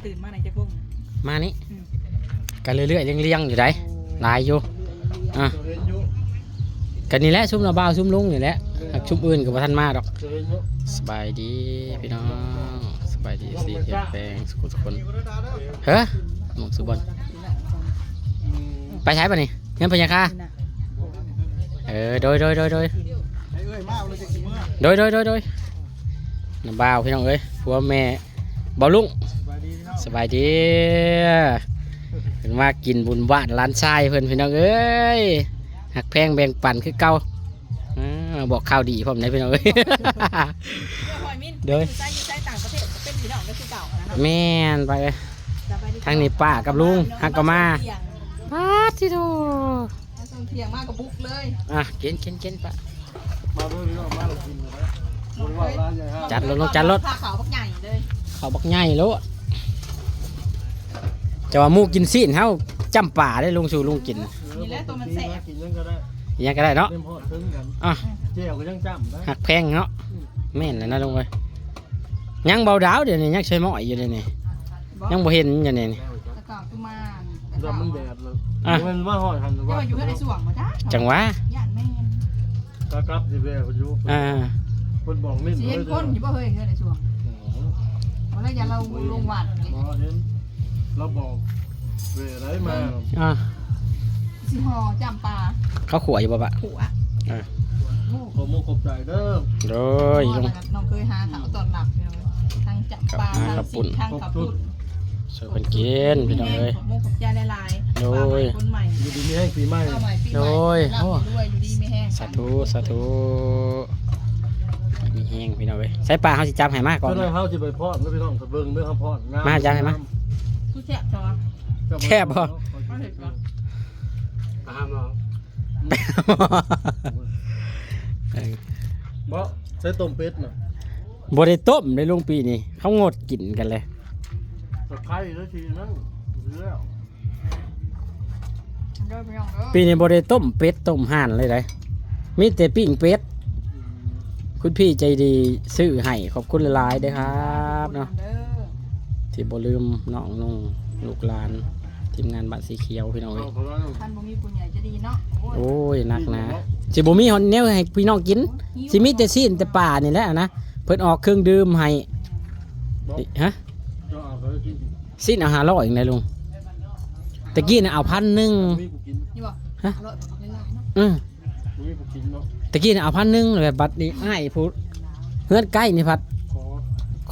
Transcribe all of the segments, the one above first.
ตื่นมาไหนจะพุ่งมานี่กันเรื่อยๆเลี้ยงๆอยู่ได้หลายอยู่กันนี่แหละซุ่มเราเบาซุ่มลุงนี่แหละหักชุบอื่นกับท่านมาดอกสบายดีพี่น้องสบายดีสีเทียนแปลงสุขุทุกคนเฮ้ยหมกสุบอลไปใช้ป่ะนี่เงินพญาคาโดยน้ำบ่าวพี่น้องเอ้ยผัวแม่บ่าวลุงสบายดีเพิ่นมากินบุญบ้านร้านชายเพิ่นพี่น้องเอ้ยหักแพงแบ่งปันคือเก่าบอกข่าวดีผมนะพี่น้องเอ้ยเด้อแม่นไปเลยทางนี้ป้ากับลุงฮักก็มาป้าที่โตเที่ยงมากกับบุกเลยกินป้ามาด้วยพี่น้องมาเรากินเลยนะจัดรถเขาบักใหญ่เลยเขาบักใหญ่แล้วจะว่ามูกินซีนเฮาจำป่าได้ลุงสู่ลุงกินนี่แหละตัวมันแสบกินยังก็ได้ยังก็ได้เนาะเจียวก็ยังจำนะหักแพงเนาะแม่นเลยนะลุงเอ้ยยังเบาดาวเดี๋ยวนี้ยังใช้หม้ออยู่เดี๋ยวนี้ยังบ่เห็นอยู่นี่ตะกอนคือมามันแดดเลยมันว่าหอยหันว่าอยู่ในสวงมาจ้าจังหวะย่านแม่นตะกับสิเบ้คนอยู่คนบอกนิ่มเลยเห็นคนอยู่บ่เฮ้ยในสวงวันแรกอย่าเราลงวัดเราบอกเบ้อะไรมาสิห่อจำปลาเขาขวอยู่บ่ปะขัวขอโมกขอบใจเด้อโดยน้องเคยหาเขาตอนหนักทางจับปลาทางสีทางขับปุ่นเสิร์ฟเป็นกินพี่น้องเอ้ยขอบใจหลายๆโดยคนใหม่อยู่ดีไม่แห้งปีใหม่โดยอยู่ดีไม่แห้งสาธุมีแห้งพี่น้องเอ้ยใส่ปลาเขาสิจับให้มากก่อนเขาจะไปพอดแล้วพี่น้องเบิ่งเรื่องเขาพอดมาจับให้มาทุกแฉะจอแคบบ่ห้ามเนาะบ่ใช้ต้มเป็ดน่ะบ่ได้ต้มในลุงปีนี้เขางดกินกันเลยตะไคร้แล้วทีนั่งแล้วปีนี้บ่ได้ต้มเป็ดต้มห่านเลยได้มีแต่ปิ้งเป็ดคุณพี่ใจดีซื้อให้ขอบคุณหลายๆเด้อครับเนาะที่บ่ลืมน้องนุ่งลูกหลานทีมงานบ้านสีเขียวพี่น้องเอ้ยท่านบ่มีผู้ใหญ่จะดีเนาะโอ้ยนักนะสิบ่มีฮอนแนวให้พี่น้องกินสิมีแต่ซีนแต่ป่านี่แหละนะเพิ่นออกเครื่องดื่มให้ฮะซีนเอา500อีกได้ลุงตะกี้น่ะเอา1,000นี่บ่ฮะตะกี้น่ะเอา1,000แบบบัดนี้อ้ายพูดเฮือนใกล้นี่พัด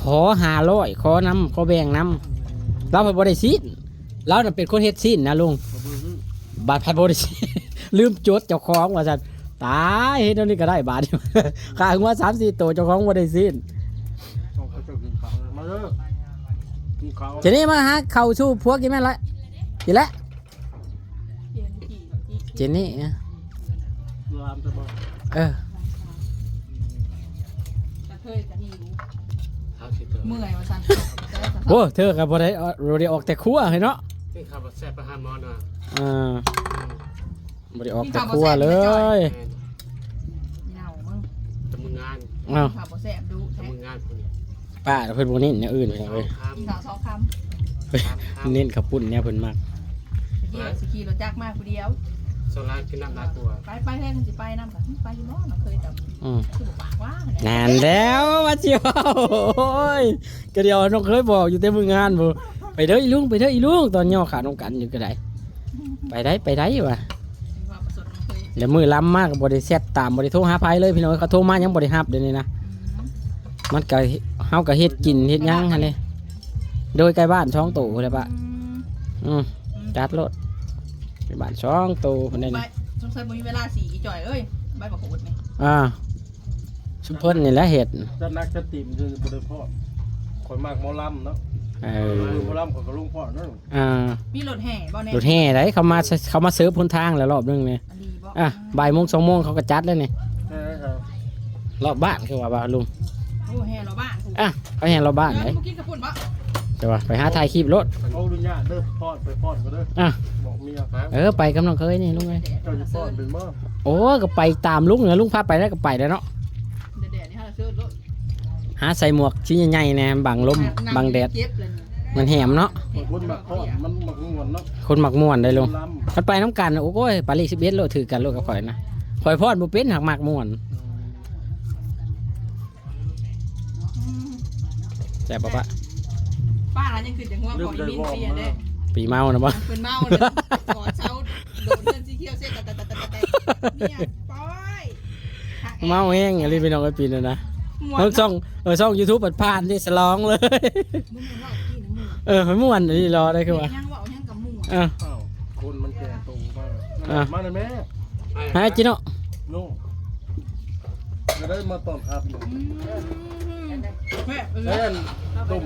ขอ500ขอน้ำขอแบ่งน้ำเราบ่ได้ซีนเราน่ะเป็นคนเฮ็ดซีนนะลุงบาทพัดบ่ได้ซีนลืมจดเจ้าของว่าซั่นตายเฮ็ดเดี๋ยวนี้ก็ได้บาทค่าหัว 3-4 ตัวเจ้าของบ่ได้ซีนทีนี้มาหาเข้าสู่พวกกินแม่นละกินแล้วเจนนี่เมื่อยว่าซั่นโอ้เธอก็บ่ได้ออกแต่ครัวให้เนาะที่ขับรถแซ่บไปหาหมอน่ะบ่ได้ออกแต่ครัวเลยเหงามึงทำงานขับบ่แซ่บดูทำงานป้าเพิ่นบ่เน้นแนวอื่นพี่น้องเอ้ยข่าว2คำเน้นข้าวปุ้นเนี่ยเพิ่นมากสกีรถจักรมากผู้เดียวโซลาร์กินน้ำลายตัวไปแท้สิไปน้ำกันไปอยู่เนาะเคยจำคือปากว่านานแล้วว่าสิโอ้ยก็เดียวน้องเคยบอกอยู่แต่มื้องานบ่ไปเด้ออีลุงตอนย่อขาน้องกันอยู่ก็ได้ไปได้ว่ะแล้วมือล้ำมากบริเซตตามบริโทรหาไผเลยพี่น้องเขาโทรมายังบริฮับเดี๋ยวนี้นะมันก็เฮาก็เฮ็ดกินเฮ็ดยังหั่นเลยโดยใกล้บ้านช่องโตเลยปะจัดรถไปบ้านช่องโตคนนี้นี่สงสัยบ่มีเวลาสีจ่อยเอ้ยใบบักโขดนี่ชุมพลนี่แหละเฮ็ดจะนักจะติ่มจะบ่ได้พอข่อยมากหมอลำเนาะหมอลำข่อยก็ลุงพ่อเนาะมีรถแห่บ่แน่รถแห่ได้เขามาเสิร์ฟพ้นทางแล้วรอบนึงนี่บ่ายโมง2 โมงเขาก็จัดเลยนี่รอบบ้านคือว่าลุงโอ้แห่รอบบ้านเขาแห่รอบบ้านไหนกินกระปุ่นบ่จะว่าไปหาถ่ายคลิปรถเอาดุญาเด้อพอดไปพอดก็เด้อบอกเมียไปกำลังเคยนี่ลุงไงเจ้าจะพอดเป็นบ่โอ้ก็ไปตามลุงนะลุงพาไปแล้วก็ไปแล้วเนาะแดดนี่ฮะเสื้อรถหาใส่หมวกชิ้นใหญ่ๆแน่บังลมบังแดด มันแหมเนาะ คนหมักทอดมันหมักงวนเนาะ คนหมักม่วนได้ลง ล้ำ มันไปน้ำกันโอ้ยปารีส11โลถือกันโลกับข่อยนะข่อยพอดบ่เป็นหักหมักม่วนแซ่บบ่ปะ ป้าเรายังคือจังว่าของอีมินเสียเด้ ปีเมานะบ่ เป็นเมาเลยขอเช้าโดนเงินสีเขียวเส้นแต่เนี่ยปอย เมาแห้งอะไรพี่น้องไอ้ปีนั่นนะช่อง YouTube เปิดผ่านที่สลองเลย มึงว่าพี่นะมึง มันม่วนนี่รอได้คือว่า ยังว่ายังกับมึง อ้าว อ้าวคนมันแก่โตมากมาเลยแม่ หาจิเนาะ นู่จะได้มาตอนครับอยู่ แม่ แม่นตุ่ม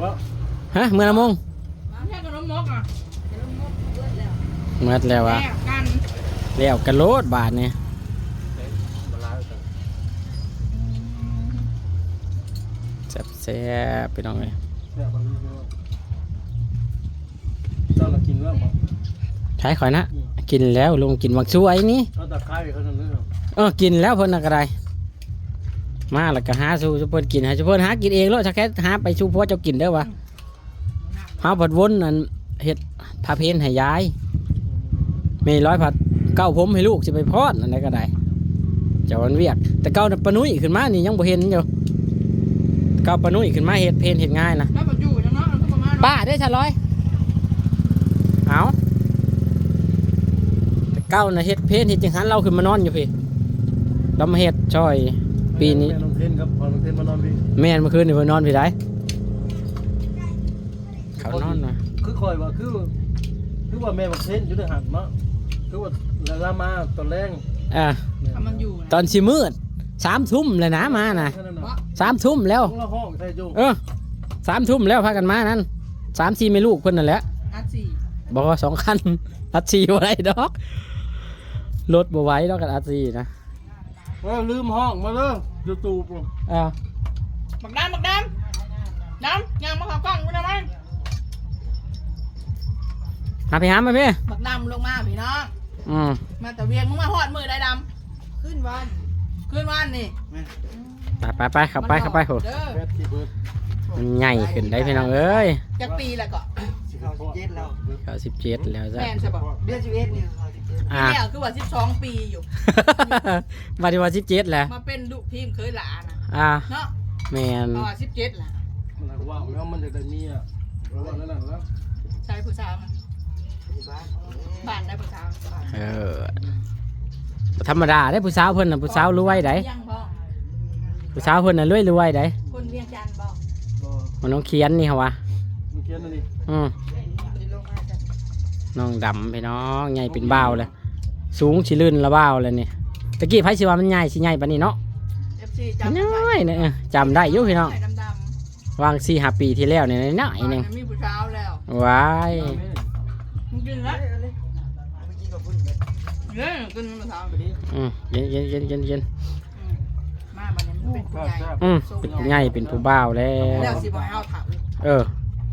บ่ ฮะมื้อละโมง แค่กับน้องมกอ่ะ หมดแล้วอ่ะ แม่กัน แล้วกันโลดบาทนี่ มาล้างกัน แซ่บๆพี่น้องเอ้ย แซ่บมันนี่เจ้าเรากินแล้วบ่ ใช้ข่อยนะกินแล้วลงกินบักช่วยนี่ เอาตะไคร้เขานั่นเด้อ กินแล้วเพิ่นน่ะก็ได้มาแล้วก็หาสู่เพิ่นกินให้เพิ่นหากินเองโลดถ้าแค่หาไปสู่พ่อเจ้ากินเด้อวะเฮาผัดวนนั่นเฮ็ดพาเพนให้ยายมีร้อยผัดเก้าผมให้ลูกสิไปพอดอันใดก็ได้เจ้าวันเวียกแต่เก้าน่ะปะนุ้ยขึ้นมานี่ยังบ่เห็นอยู่เก้าปะนุ้ยขึ้นมาเฮ็ดเพนเฮ็ดง่ายนะ แล้วมาอยู่จังเนาะเราก็มา ป้าได้ชะร้อยเอาแต่เก้าน่ะเฮ็ดเพนเฮ็ดจังหันเราขึ้นมานอนอยู่พี่เรามาเฮ็ดช่อยปีนี้ แม่น้องเทนครับพอน้องเทนมานอนพี่ แม่นเมื่อคืนนี่เพิ่นนอนพี่ได้เขานอนนะ คือคอยว่าคือว่าแม่บักเทนอยู่ในหันเนาะคือว่าลามาตอนแรง ทำมันอยู่ ตอนสิมืด3 ทุ่มเลยนะมานะ3 ทุ่มแล้ว ห้องละห้องใส่จุ 3 ทุ่มแล้วพากันมานั้น3-4แม่ลูกเพิ่นนั่นแหละ อาร์สี่ บอกว่า2 คันอัด4บ่ได้ดอกรถบ่ไหวดอกกันอัด4นะ ลืมห้องมาเลยยูทูบ บักดำยังมาขับกล้องกูนะมัน หาไปหามาพี่ บักดำลงมาพี่น้อง มาแต่เวียงมึงมาหอดมือได้ดำขึ้นวันนี่ ไปเข้าไปโห เด้อ แบทที่เบิร์ด มันใหญ่ขึ้นได้พี่น้องเอ้ย จักปีแล้วก็ 17แล้ว เขา17แล้วจ้ะ แม่นใช่ปะ เดือน11นี่เขา17 ปีแล้วคือว่า12 ปีอยู่ มาที่ว่า17แล้ว มาเป็นลูกทีมเคยหลานะ เนาะ แม่น เพราะว่า17ล่ะ มันว่าแล้วมันจะได้มีอ่ะแล้วนั่นแล้ว ใช้ผู้สาวมา ที่บ้าน บ้านได้ผู้สาว ธรรมดาได้ผู้สาวเพิ่นน่ะผู้สาวรวยได้ ยังบ่ ผู้สาวเพิ่นน่ะรวยได้ คนเวียงจันทน์บ่ มันน้องเขียนนี่เหรอวะ มันเขียนอันนี้ ได้ลงมาจ้ะ น้องดำพี่น้องใหญ่เป็นบ่าวเลยสูงสิลื่นละบ่าวเลยนี่ตะกี้ไผสิว่ามันใหญ่สิใหญ่ปานนี้เนาะ FC จำ น้อยเนี่ยจำได้อยู่พี่น้อง ดำ วาง 4-5 ปีที่แล้วนี่น้อย ๆ นึง มีผู้สาวแล้ว ว้าย มึงกินละ เมื่อกี้ก็พุ่นกัน กินผู้สาว เย็น มาบัดนี้มันเป็นผู้ใหญ่ เป็นผู้ใหญ่เป็นผู้บ่าวแล้ แล้ว ว สิบ่ให้เอาถาม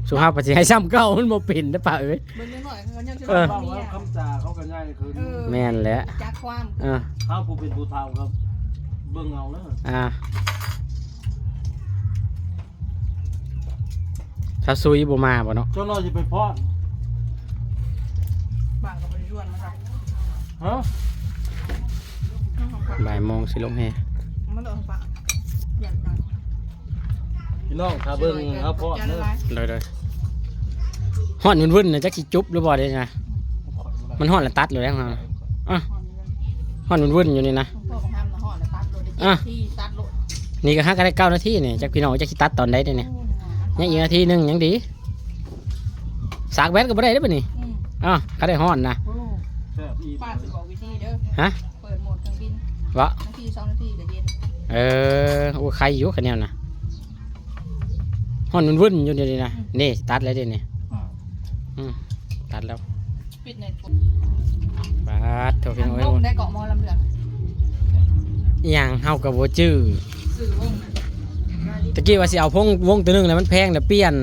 สุภาพปฏิให้ซ้ำเก่ามันบ่เป็นนะป่ะเอ้ย เบิ่งหน่อยเขายังสิ บ้า บ่ ง มี แล้ว อ่ะ คำจ่าเขากันง่ายคือ แม่นแหละ จักความ ถ้าผู้เป็นผู้เฒ่าครับเบิ่งเอาแล้ว ถ้าซุยบ่มาบ่เนาะ เจ้าน้อยจะไปพอด บางก็บ่ได้ชวนมาครับ ฮะ บ่ายโมงสิลงแฮ มันต้องฟังอยากจัง พี่น้องถ้าเบิ่งเอาพอดเด้อ เลยฮ้อนวุ่นๆน่ะจักสิจุบหรือบ่ได้นะมันฮ้อนแล้วตัดเลยแล้วฮ้อนวุ่นๆอยู่นี่นะ พ่อของห้ามนะฮอดแล้วตัดโลดได้ที่ตัดโลด นี่ก็หาก็ได้9 นาทีนี่จักพี่น้องจักสิตัดตอนใดเด้เนี่ยยังอีกนาทีนึงยังดีสากแบตก็บ่ได้เด้อบัดนี้ก็ได้ฮ้อนนะ แซ่บอี ป้าสิบอกวิธีเด้อ ฮะ เปิดโหมดเครื่องบิน วะ นาที2นาทีก็เย็น โอ้ใครอยู่คะแนนนะฮ้อนวุ่นๆอยู่เดี๋ยวนี้นะนี่ตัดแล้วเดี๋ยวนี้ตัดแล้ว ปิดเน็ต บาดโทษพี่น้อง ล เอ้ย งได้เกาะมอลำเหลือง อหย่างเฮากับบ่จื้อ สื่อวง ตะกี้ว่าสิเอาวงตัวหนึงแล้วมันแพงแล้วเปลี่ยน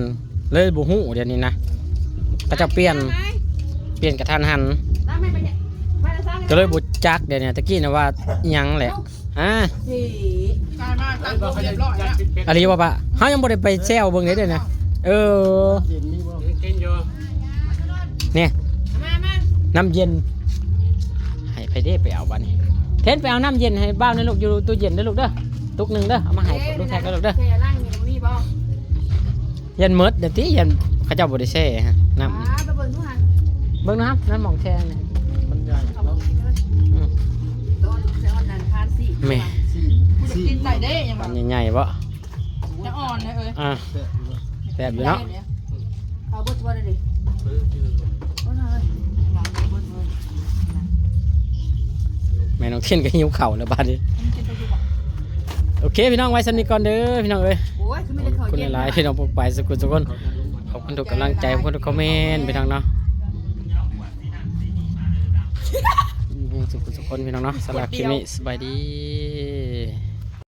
เลยบ่ฮู้เดี๋ยวนี้นะก็จะเปลี่ยนกระทันหันก็เลยบ่จักเดี๋ยวนี้ตะกี้น่ะว่าอิหยังแหละกลายมาตั้งวงเรียบร้อยแล้ว อะไรวะปะเฮายังบ่ได้ไปแซวเบิ่งเลยเด้อนะ เออ เย็นมีบ่ กินอยู่ เนี่ย มามา น้ำเย็นให้ไปเด้ไปเอาบ้านนี้เทนไปเอาน้ำเย็นให้บ้านนะลูกอยู่ตู้เย็นนะลูกเด้อตุกหนึ่งเด้อเอามาให้ลูกแทนก็ลูกเด้อ เทร่างมีบ่ เย็นเมิดเดี๋ยวที่เย็นเขาเจ้าบริเซ่ฮะน้ำ ไปเบิ่งทุกหัน เบิ้งนะครับน้ำหมองแช่เนี่ย มันใหญ่ เอา เนาะ กินเลยต้นเซออนนันทานสิ แม่ กูจะกินไก่ได้ยัง ปั บ่ นใหญ่ๆบ่ จะอ่อนเลยเอ้ย อ่า แซ่บอยู่เนาะ แซ่บอยู่เนาะ เอาบดบดเลยดิบดเลย แม่น้องเทียนก็หิวเข่าวแล้วบ้านนี้ มันกินไปอยู่บ่ โอเคพี่น้องไว้สำนีก่อนเด้อพี่น้องเอ้ย โอ้ยคือไม่ได้ ขอบ เขา คุณ เย็น หลายๆพี่น้องพวกไปสกุลทุกคนขอบคุณทุกกำลังใจขอบคุณทุกคอมเมนต์พี่น้องเนาะสุขทุกคนพี่น้องเนาะสำหรับคลิปนี้สบายดี